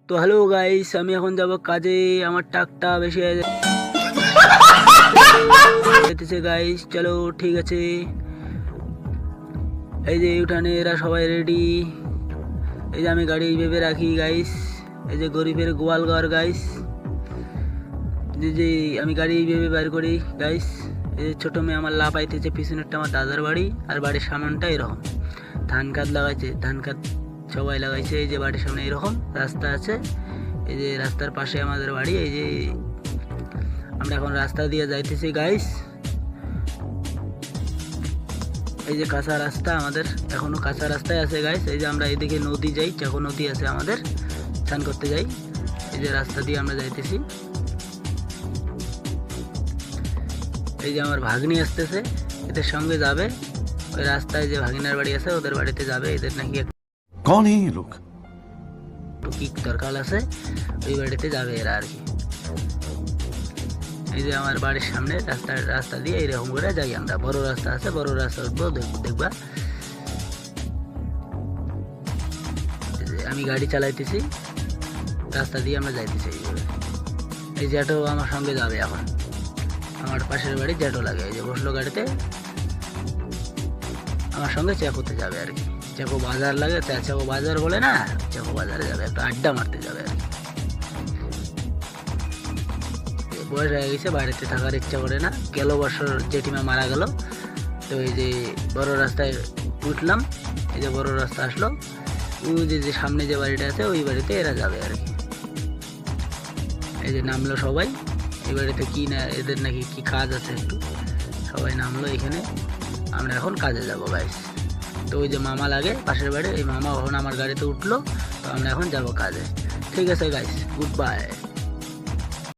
তো hello guys, আমি এখন যাব কাজে। আমার টাকটা বেশি হয়ে যেতেছে গাইস। চলো ঠিক আছে। এই যে উঠানে এরা সবাই রেডি। এই যে আমি গাড়ি ভেবে রাখি গাইস। এই যে গরিবের গোয়ালঘর গাইস। যে আমি গাড়ি ভেবে বের করি গাইস। এই যে ছোট মেয়ে আমার লাপাইতেছে, পিছনেরটা আমার দাদার বাড়ি, আর বাড়ির সামনটা এরকম ধান খাত লাগাইছে। ধান খাত সবাই লাগাইছে। এই যে বাড়ির সামনে এরকম রাস্তা আছে। এই যে রাস্তার পাশে আমাদের বাড়ি। এই যে আমরা এখন রাস্তা দিয়ে যাইতেছি গাইস। এই যে কাঁচা রাস্তা, আমাদের এখনো কাঁচা রাস্তায় আছে গাইস। এই যে আমরা এদিকে নদী যাই, চাকো নদী আছে আমাদের, স্নান করতে যাই। এই যে রাস্তা দিয়ে আমরা যাইতেছি। এই যে আমার ভাগ্নি আসতেছে, এদের সঙ্গে যাবে ওই রাস্তায়। যে ভাগিনার বাড়ি আছে ওদের বাড়িতে যাবে। এদের নাকি कौन है ये लोग? একটু কিক দরকার আছে, ওই বাড়িতে যাবে এরা আর কি। এই যে আমার বাড়ির সামনে রাস্তা দিয়ে এইরকম করে যাই আমরা। বড় রাস্তা আছে, বড় রাস্তা উঠবো, দেখবা। আমি গাড়ি চালাইতেছি, রাস্তা দিয়ে আমরা যাইতেছি এইভাবে। এই জ্যাটো আমার সঙ্গে যাবে এখন। আমার পাশের বাড়ি জ্যাটো লাগে। এই যে বসলো গাড়িতে, আমার সঙ্গে চেকোতে যাবে আর কি। চেকো বাজার লাগে, চেকো বাজার বলে না, চেকো বাজারে যাবে, একটু আড্ডা মারতে যাবে আর কি। বয়স হয়ে গেছে, বাড়িতে থাকার ইচ্ছা করে না। গেল বছর জেঠিমা মারা গেল। তো এই যে বড় রাস্তায় উঠলাম। এই যে বড় রাস্তা আসলো, ওই যে সামনে যে বাড়িটা আছে ওই বাড়িতে এরা যাবে আর কি। এই যে নামলো সবাই। এই বাড়িতে কি না, এদের নাকি কি কাজ আছে একটু, সবাই নামলো এখানে। আমরা এখন কাজে যাবো গাইস। তো ওই যে মামা লাগে পাশের বাড়ি, এই মামা এখন আমার গাড়িতে উঠলো। তো আমরা এখন যাবো কাজে। ঠিক আছে গাইস, গুড বাই।